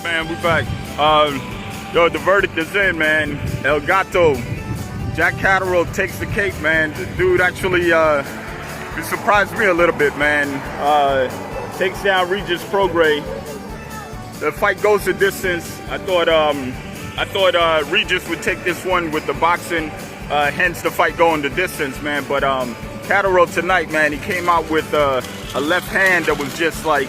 Man, we back. Yo, the verdict is in, man. El Gato. Jack Catterall takes the cake, man. The dude actually it surprised me a little bit, man. Takes down Regis Prograis. The fight goes the distance. I thought Regis would take this one with the boxing, hence the fight going the distance, man. But Catterall tonight, man, he came out with a left hand that was just like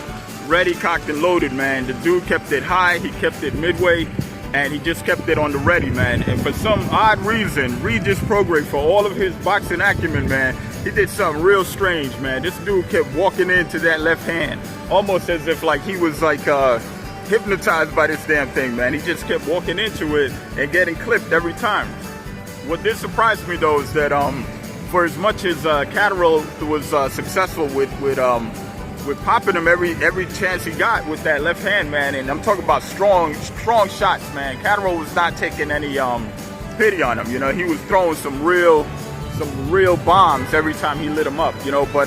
ready, cocked, and loaded, man. The dude kept it high, he kept it midway, and he just kept it on the ready, man. And for some odd reason, Regis Prograis, for all of his boxing acumen, man, he did something real strange, man. This dude kept walking into that left hand, almost as if like he was like hypnotized by this damn thing, man. He just kept walking into it and getting clipped every time. What did surprise me though is that for as much as Catterall was successful with popping him every chance he got with that left hand, man, and I'm talking about strong shots, man. Catterall was not taking any pity on him, you know. He was throwing some real bombs every time he lit him up, you know. But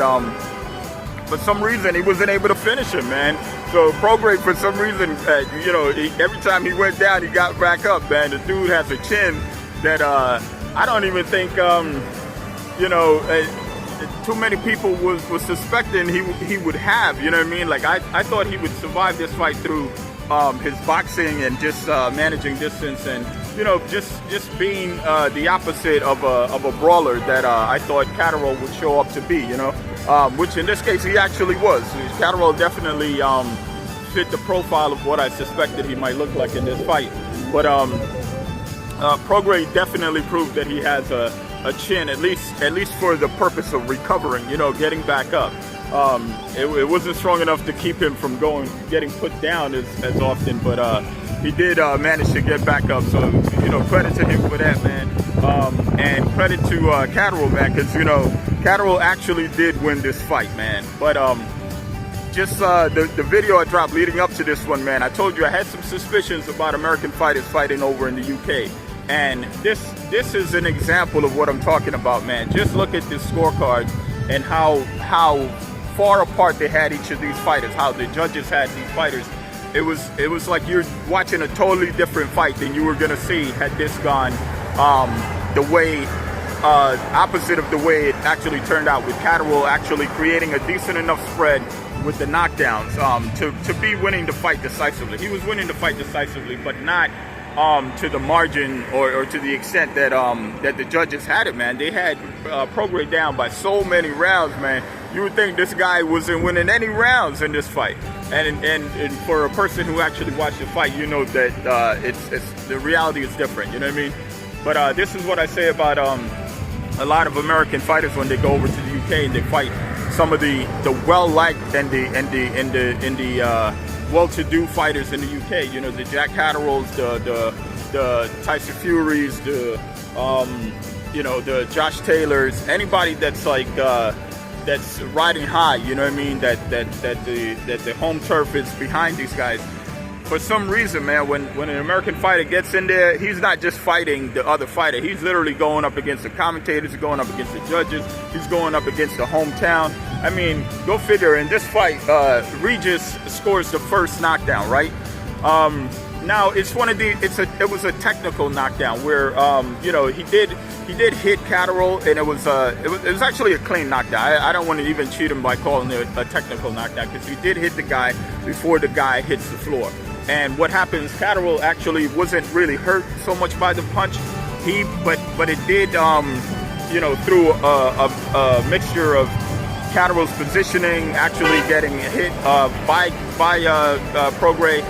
for some reason he wasn't able to finish him, man. So Prograis, for some reason, you know, every time he went down, he got back up, man. The dude has a chin that I don't even think, you know, too many people was suspecting he would have, you know what I mean? Like I thought he would survive this fight through his boxing and just managing distance and, you know, just being the opposite of a brawler that I thought Catterall would show up to be, you know, which in this case he actually was. Catterall definitely fit the profile of what I suspected he might look like in this fight. But Prograis definitely proved that he has a chin, at least for the purpose of recovering, you know, getting back up. It wasn't strong enough to keep him from getting put down as often, but he did manage to get back up. So, you know, credit to him for that, man. And credit to Catterall, man, because, you know, Catterall actually did win this fight, man. But just the video I dropped leading up to this one, man, I told you I had some suspicions about American fighters fighting over in the UK. And this is an example of what I'm talking about, man. Just look at this scorecard and how far apart they had each of these fighters, how the judges had these fighters. It was like you're watching a totally different fight than you were gonna see had this gone the way opposite of the way it actually turned out, with Catterall actually creating a decent enough spread with the knockdowns to be winning the fight decisively. He was winning the fight decisively, but not to the margin or to the extent that that the judges had it, man. They had Prograis down by so many rounds, man. You would think this guy wasn't winning any rounds in this fight. And for a person who actually watched the fight, you know that it's the reality is different. You know what I mean? But this is what I say about a lot of American fighters when they go over to the UK and they fight some of the well-liked and the well-to-do fighters in the UK, you know, the Jack Catteralls, the Tyson Furies, you know, the Josh Taylors, anybody that's like that's riding high, you know what I mean, that the home turf is behind these guys. For some reason, man, when an American fighter gets in there, he's not just fighting the other fighter. He's literally going up against the commentators, he's going up against the judges, he's going up against the hometown. I mean, go figure. In this fight, Regis scores the first knockdown, right? Now it's it was a technical knockdown where you know, he did hit Catterall, and it was actually a clean knockdown. I don't want to even cheat him by calling it a technical knockdown, because he did hit the guy before the guy hits the floor. And what happens, Catterall actually wasn't really hurt so much by the punch. But it did, you know, through a mixture of Catterall's positioning, actually getting hit by Prograis,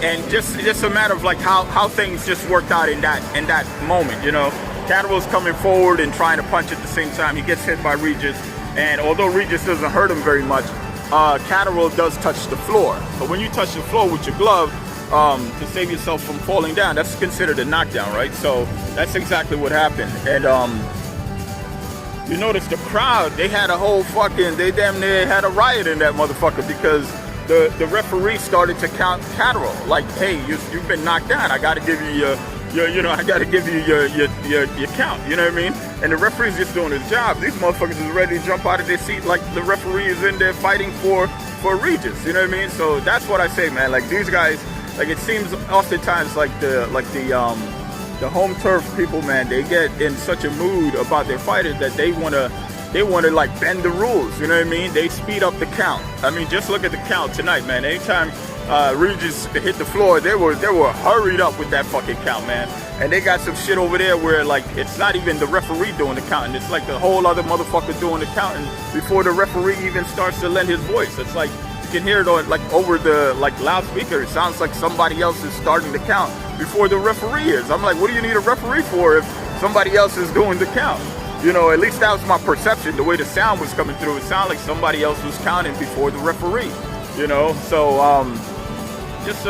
and just a matter of like how things just worked out in that moment, you know. Catterall's coming forward and trying to punch at the same time. He gets hit by Regis, and although Regis doesn't hurt him very much, Catterall does touch the floor. But when you touch the floor with your glove to save yourself from falling down, that's considered a knockdown, right? So that's exactly what happened. And you notice the crowd, they had a whole they damn near had a riot in that motherfucker, because the referee started to count Catterall. Like, hey, you've been knocked down. I got to give you you know, I got to give you your count. You know what I mean? And the referee's just doing his job. These motherfuckers is ready to jump out of their seat like the referee is in there fighting for Regis. You know what I mean? So that's what I say, man. Like these guys, like it seems oftentimes like the home turf people, man, they get in such a mood about their fighters that they want to like bend the rules. You know what I mean? They speed up the count. I mean, just look at the count tonight, man. Anytime Regis hit the floor, they were hurried up with that fucking count, man. And they got some shit over there where like it's not even the referee doing the counting. It's like the whole other motherfucker doing the counting before the referee even starts to lend his voice. It's like you can hear it on, like over the like loudspeaker. It sounds like somebody else is starting the count before the referee is. I'm like, what do you need a referee for if somebody else is doing the count? You know, at least that was my perception. The way the sound was coming through, it sounded like somebody else was counting before the referee. You know, so just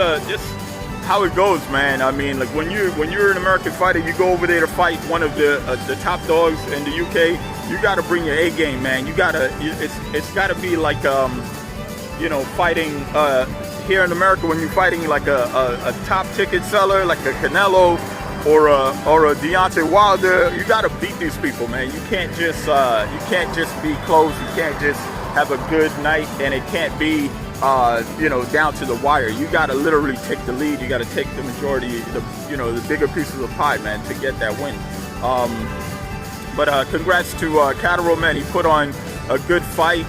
how it goes, man. I mean, like when you're an American fighter, you go over there to fight one of the top dogs in the UK. You got to bring your A game, man. It's got to be like you know, fighting here in America when you're fighting like a top ticket seller like a Canelo or a Deontay Wilder. You got to beat these people, man. You can't just be close. You can't just have a good night, and it can't be you know, down to the wire. You got to literally take the lead. You got to take the majority, you know, the bigger pieces of pie, man, to get that win. But congrats to CATTERALL, man. He put on a good fight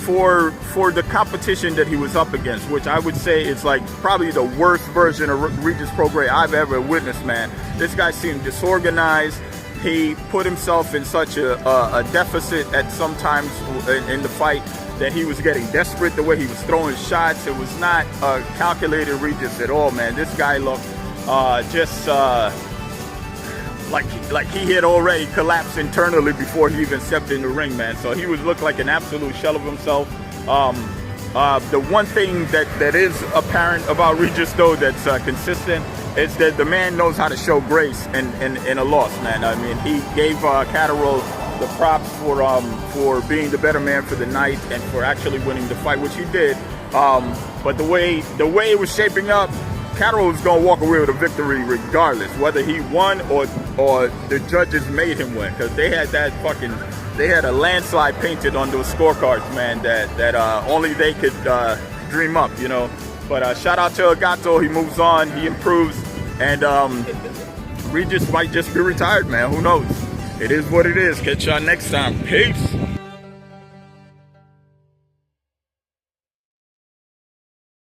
for the competition that he was up against, which I would say is like probably the worst version of Regis Prograis I've ever witnessed, man. This guy seemed disorganized. He put himself in such a deficit at sometimes in the fight that he was getting desperate the way he was throwing shots. It was not calculated Regis at all, man. This guy looked just like he had already collapsed internally before he even stepped in the ring, man. So he looked like an absolute shell of himself. The one thing that is apparent about Regis, though, that's consistent, is that the man knows how to show grace in a loss, man. I mean, he gave CATTERALL the props for being the better man for the night and for actually winning the fight, which he did. But the way it was shaping up, CATTERALL was gonna walk away with a victory regardless, whether he won or the judges made him win, because they had a landslide painted on those scorecards, man, that only they could dream up, you know. But shout out to GATO. He moves on, he improves, and Regis might just be retired, man. Who knows? It is what it is. Catch y'all next time. Peace.